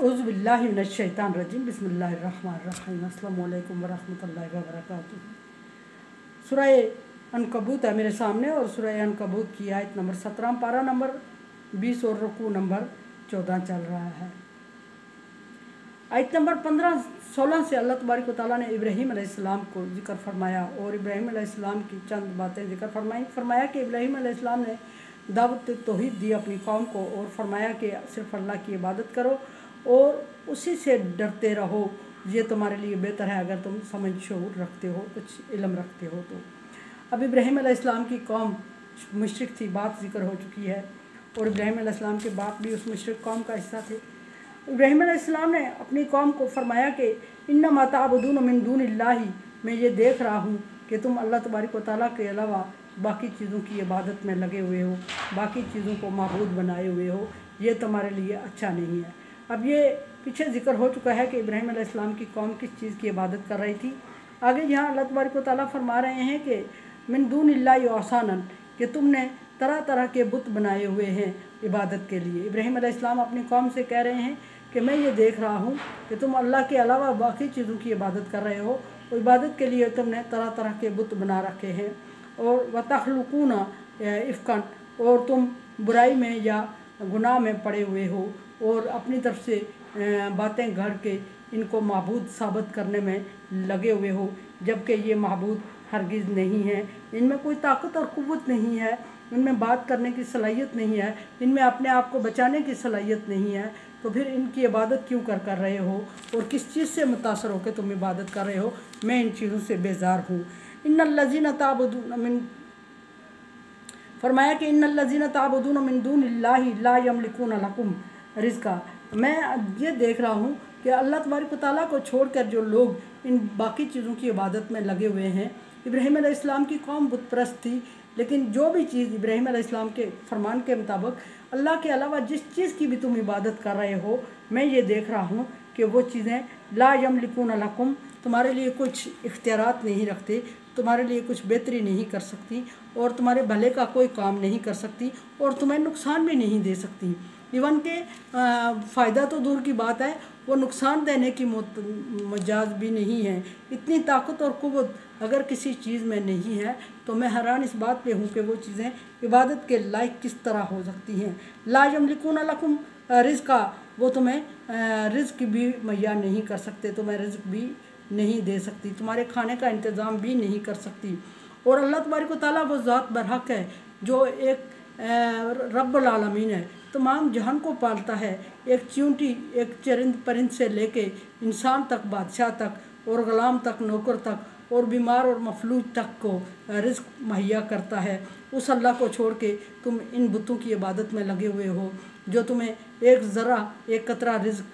औज़ु बिल्लाहि मिनश शैतानिर रजीम बिस्मिल्लाहिर रहमानिर रहीम अस्सलामु अलैकुम वरहमतुल्लाहि वबरकातुहू। सूरह अनकबूत है मेरे सामने और सूरह अनकबूत की आयत नंबर 17, पारा नंबर 20 और रुकू नंबर 14 चल रहा है। आयत नंबर 15-16 से अल्लाह तबारक व तआला ने इब्राहीम अलैहिस्सलाम को जिक्र फरमाया और इब्राहीम अलैहिस्सलाम की चंद बातें जिक्र फरमाया कि इब्राहीम अलैहिस्सलाम ने दावत तौहीद दी अपनी कौम को और फरमाया कि सिर्फ अल्लाह की इबादत करो और उसी से डरते रहो, ये तुम्हारे लिए बेहतर है अगर तुम समझ शऊर रखते हो, कुछ इल्म रखते हो। तो अब इब्राहीम अलैहिस्सलाम की कौम मुशरिक थी, बात जिक्र हो चुकी है और इब्राहीम अलैहिस्सलाम के बाप भी उस मुशरिक कौम का हिस्सा थे। इब्राहीम अलैहिस्सलाम ने अपनी कौम को फरमाया कि इन्नमा ताबुदून मिन दूनिल्लाहि, मैं ये देख रहा हूँ कि तुम अल्लाह तबारक व तआला के अलावा बाकी चीज़ों की इबादत में लगे हुए हो, बाकी चीज़ों को माबूद बनाए हुए हो, ये तुम्हारे लिए अच्छा नहीं है। अब ये पीछे जिक्र हो चुका है कि इब्राहीम अलैहिस्सलाम की कौम किस चीज़ की इबादत कर रही थी। आगे यहाँ अल्लाह तबारक व तआला फरमा रहे हैं कि मिन दूनिल्लाहि औसानन, कि तुमने तरह तरह के बुत बनाए हुए हैं इबादत के लिए। इब्राहीम अलैहिस्सलाम अपनी कौम से कह रहे हैं कि मैं ये देख रहा हूँ कि तुम अल्लाह के अलावा बाकी चीज़ों की इबादत कर रहे हो और इबादत के लिए तुमने तरह तरह के बुत बना रखे हैं और वतखलुकूना इफ़कन, और तुम बुराई में या गुनाह में पड़े हुए हो और अपनी तरफ से बातें गढ़ के इनको माबूद साबित करने में लगे हुए हो, जबकि ये माबूद हरगिज़ नहीं है। इनमें कोई ताकत और कुव्वत नहीं है, इनमें बात करने की सलाहियत नहीं है, इनमें अपने आप को बचाने की सलाहियत नहीं है। तो फिर इनकी इबादत क्यों कर रहे हो और किस चीज़ से मुतासर होकर तुम इबादत कर रहे हो? मैं इन चीज़ों से बेजार हूँ। इन्नल्लज़ीना ताबुदून मिन, फरमाया कि इन्नल्लज़ीना ताबुदून मिन दूनिल्लाहि ला यमलिकूना लकुम रिज़्क़ा, मैं ये देख रहा हूँ कि अल्लाह तबारक व तआला को छोड़कर जो लोग इन बाकी चीज़ों की इबादत में लगे हुए हैं। इब्राहीम अलैहिस्सलाम की कौम बुत परस्त थी, लेकिन जो भी चीज़ इब्राहीम अलैहिस्सलाम के फरमान के मुताबिक अल्लाह के अलावा जिस चीज़ की भी तुम इबादत कर रहे हो, मैं ये देख रहा हूँ कि वो चीज़ें ला यमलिकूना लकुम, तुम्हारे लिए कुछ इख्तियारात नहीं रखते, तुम्हारे लिए कुछ बेहतरी नहीं कर सकती और तुम्हारे भले का कोई काम नहीं कर सकती और तुम्हें नुकसान भी नहीं दे सकती। इवन के फ़ायदा तो दूर की बात है, वो नुकसान देने की मजाज भी नहीं है। इतनी ताकत और कुव्वत अगर किसी चीज़ में नहीं है तो मैं हैरान इस बात पे हूँ कि वो चीज़ें इबादत के लायक किस तरह हो सकती हैं। ला यमलिकूना लकुम रिज़्क़ा, वो तुम्हें रिज़्क़ भी मुहैया नहीं कर सकते, तुम्हें रिज़्क़ भी नहीं दे सकती, तुम्हारे खाने का इंतज़ाम भी नहीं कर सकती। और अल्लाह तबारक व तआला वो ज़ात बरहक है जो एक रब्बुल आलमीन है, तमाम जहान को पालता है। एक चींटी, एक चरिंद परिंद से लेके इंसान तक, बादशाह तक और ग़ुलाम तक, नौकर तक और बीमार और मफलूज तक को रिज़्क़ मुहैया करता है। उस अल्लाह को छोड़ के तुम इन बुतों की इबादत में लगे हुए हो जो तुम्हें एक ज़रा, एक कतरा रिज़्क़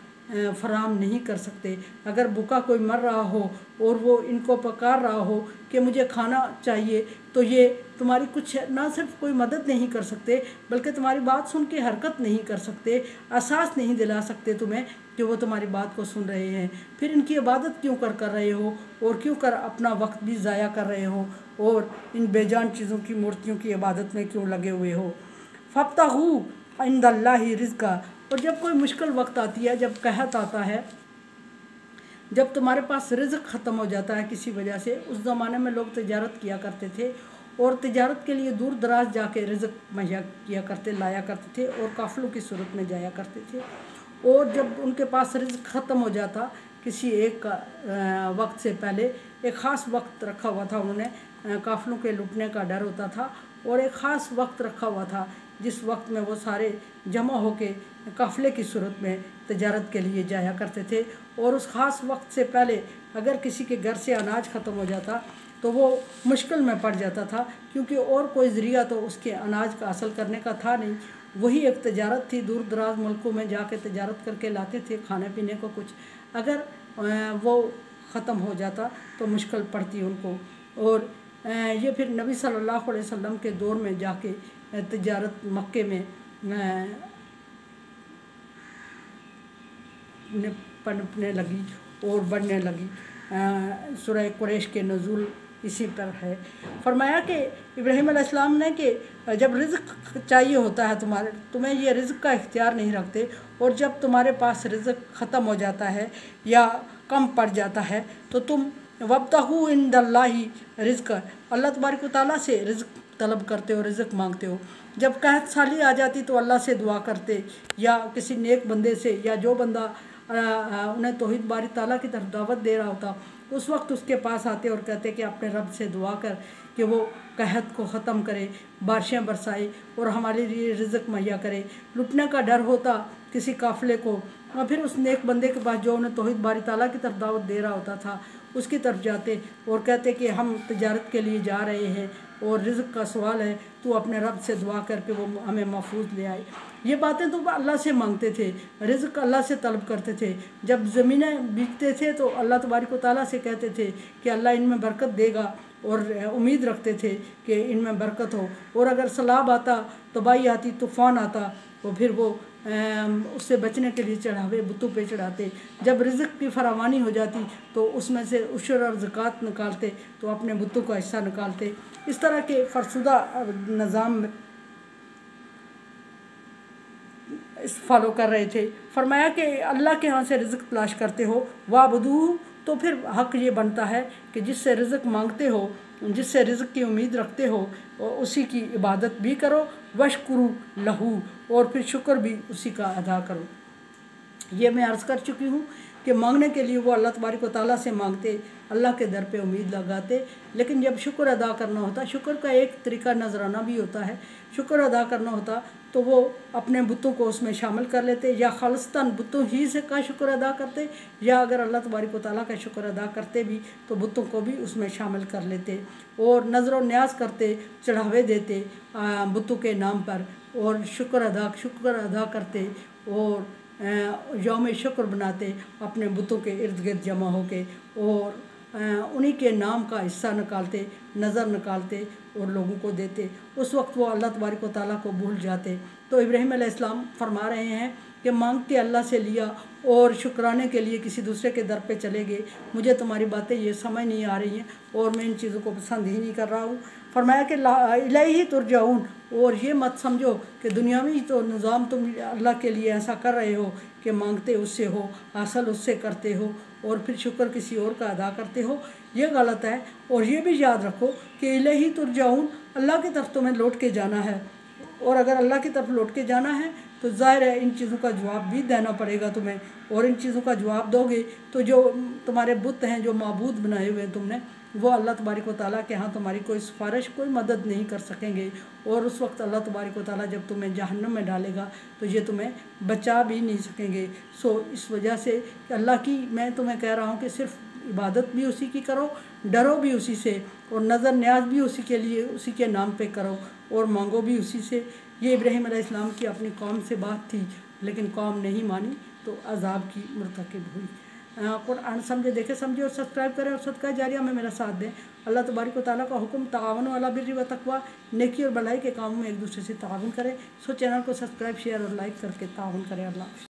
फराम नहीं कर सकते। अगर भूखा कोई मर रहा हो और वो इनको पुकार रहा हो कि मुझे खाना चाहिए, तो ये तुम्हारी कुछ ना सिर्फ कोई मदद नहीं कर सकते बल्कि तुम्हारी बात सुन के हरकत नहीं कर सकते, एहसास नहीं दिला सकते तुम्हें कि वो तुम्हारी बात को सुन रहे हैं। फिर इनकी इबादत क्यों कर रहे हो और क्यों कर अपना वक्त भी ज़ाया कर रहे हो और इन बेजान चीज़ों की मूर्तियों की इबादत में क्यों लगे हुए हो। फब्तगू इंदल्लाहि रिज़्क़ा, और जब कोई मुश्किल वक्त आती है, जब कहत आता है, जब तुम्हारे पास रिज़्क़ ख़त्म हो जाता है किसी वजह से, उस ज़माने में लोग तिजारत किया करते थे और तिजारत के लिए दूर दराज जाके रिज़्क़ मुहैया किया करते, लाया करते थे और काफ़िलों की सूरत में जाया करते थे। और जब उनके पास रिज़्क़ ख़त्म हो जाता किसी एक वक्त से पहले, एक ख़ास वक्त रखा हुआ था उन्होंने, काफ़िलों के लुटने का डर होता था और एक ख़ास वक्त रखा हुआ था जिस वक्त में वो सारे जमा होके काफ़िले की सूरत में तिजारत के लिए जाया करते थे। और उस ख़ास वक्त से पहले अगर किसी के घर से अनाज ख़त्म हो जाता तो वो मुश्किल में पड़ जाता था, क्योंकि और कोई ज़रिया तो उसके अनाज का हासिल करने का था नहीं। वही एक तिजारत थी, दूर दराज मुल्कों में जाके तिजारत करके लाते थे खाने पीने को कुछ। अगर वो ख़त्म हो जाता तो मुश्किल पड़ती उनको। और ये फिर नबी सल्लल्लाहु अलैहि वसल्लम के दौर में जाके तिजारत मक्के में पनपने लगी और बढ़ने लगी। सूरह कुरैश के नज़ूल اسی پر ہے۔ فرمایا کہ ابراہیم علیہ السلام نے کہ جب رزق چاہیے ہوتا ہے تمہیں یہ رزق کا اختیار نہیں رکھتے، اور جب تمہارے پاس رزق ختم ہو جاتا ہے یا کم پڑ جاتا ہے تو تم وابتغوا عند اللہ رزق، اللہ تبارک و تعالیٰ سے رزق طلب کرتے ہو، رزق مانگتے ہو۔ جب قحط سالی آ جاتی تو اللہ سے دعا کرتے، یا کسی نیک بندے سے، یا جو بندہ انہیں توحید باری تعالیٰ کی طرف دعوت دے رہا ہوتا، اس وقت اس کے پاس آتے اور کہتے کہ اپنے رب سے دعا کر کہ وہ قحط کو ختم کرے، بارشیں برسائے اور ہمارے لیے رزق مہیا کرے۔ لٹنے کا ڈر ہوتا کسی قافلے کو، اور پھر اس نیک بندے کے پاس جو انہیں توحید باری تعالیٰ کی طرف دعوت دے رہا ہوتا تھا اس کی طرف جاتے اور کہتے کہ ہم تجارت کے لیے جا رہے ہیں اور رزق کا سوال ہے، تو اپنے رب سے دعا کر کے وہ ہمیں محفوظ لے آئے۔ یہ باتیں تو اللہ سے مانگتے تھے، رزق اللہ سے طلب کرتے تھے۔ جب زمینیں بیچتے تھے تو اللہ تبارک و تعالیٰ سے کہتے تھے کہ اللہ ان میں برکت دے گا، اور امید رکھتے تھے کہ ان میں برکت ہو۔ اور اگر سیلاب آتا، تباہی آتی، طوفان آتا، تو پھر وہ اس سے بچنے کے لیے چڑھاوے بتوں پہ چڑھاتے۔ جب رزق کی فراوانی ہو جاتی تو اس میں سے عشر اور زکوٰۃ نکالتے تو اپنے بتوں کا حصہ نکالتے۔ اس طرح کے فرسودہ نظام فالو کر رہے تھے۔ فرمایا کہ اللہ کے ہاں سے رزق تلاش کرتے ہو، وَاعْبُدُوهُ، تو پھر حق یہ بنتا ہے کہ جس سے رزق مانگتے ہو، جس سے رزق کی امید رکھتے ہو، اسی کی عبادت بھی کرو، وَاشْكُرُوا لَهُ، اور پھر شکر بھی اسی کا ادا کرو۔ یہ میں عرض کر چکی ہوں کہ مانگنے کے لیے وہ اللہ تبارک و تعالیٰ سے مانگتے، اللہ کے در پہ امید لگاتے، لیکن جب شکر ادا کرنا ہوتا، شکر کا ایک طریقہ نذرانہ بھی ہوتا ہے، شکر ادا کرنا ہوتا تو وہ اپنے بتوں کو اس میں شامل کر لیتے، یا خالصتاً بتوں ہی سے کا شکر ادا کرتے، یا اگر اللہ تبارک و تعالیٰ کا شکر ادا کرتے بھی تو بتوں کو بھی اس میں شامل کر لیتے، اور نظر و نیاز کرتے، چڑھاوے دیتے بتوں کے نام پر، اور شکر ادا کرتے، اور یوم شکر بناتے اپنے بتوں کے ارد گرد جمع ہو کے، اور انہی کے نام کا حصہ نکالتے، نظر نکالتے اور لوگوں کو دیتے۔ اس وقت وہ اللہ تبارک و تعالیٰ کو بھول جاتے۔ تو ابراہیم علیہ السلام فرما رہے ہیں کہ مانگ کے اللہ سے لیا اور شکرانے کے لیے کسی دوسرے کے در پہ چلے گئے، مجھے تمہاری باتیں یہ سمجھ نہیں آ رہی ہیں اور میں ان چیزوں کو پسند ہی نہیں کر رہا ہوں۔ فرمایا کہ الیہ ترجعون، اور یہ مت سمجھو کہ دنیاوی تو نظام تم اللہ کے لیے ایسا کر رہے ہو کہ مانگتے اس سے ہو، حاصل اس سے کرتے ہو، اور پھر شکر کسی اور کا ادا کرتے ہو، یہ غلط ہے۔ اور یہ بھی یاد رکھو کہ الیہ ترجعون، اللہ کی طرف تمہیں لوٹ کے جانا ہے، اور اگر اللہ کی طرف لوٹ کے جانا ہے تو ظاہر ہے ان چیزوں کا جواب بھی دینا پڑے گا تمہیں، اور ان چیزوں کا جواب دو گے تو جو تمہارے بت ہیں، جو معبود بنائے ہوئے ہیں تم نے، وہ اللہ تبارک و تعالیٰ کے ہاں تمہاری کوئی سفارش، کوئی مدد نہیں کر سکیں گے، اور اس وقت اللہ تبارک و تعالیٰ جب تمہیں جہنم میں ڈالے گا تو یہ تمہیں بچا بھی نہیں سکیں گے۔ اس وجہ سے کہ اللہ کی میں تمہیں کہہ رہا ہوں کہ صرف عبادت بھی اسی کی کرو، ڈرو بھی اسی سے، اور نظر نیاز بھی اسی کے لیے، اسی کے نام پہ کرو، اور مانگو بھی اسی سے۔ یہ ابراہیم علیہ السلام کی اپنی قوم سے بات تھی، لیکن قوم نہیں مانی تو عذاب کی مرتکب ہوئی۔ قرآن سمجھے، دیکھے، سمجھے اور سبسکرائب کریں، اور صدقہ جاریہ میں میرا ساتھ دیں۔ اللہ تبارک و تعالیٰ کا حکم، تعاونوا علی البر والتقوی، نیکی اور بھلائی کے کاموں میں ایک دوسرے سے تعاون کریں۔ چینل کو سبسکرائب، شیئر اور لائک کر کے تعاون کریں۔ اللہ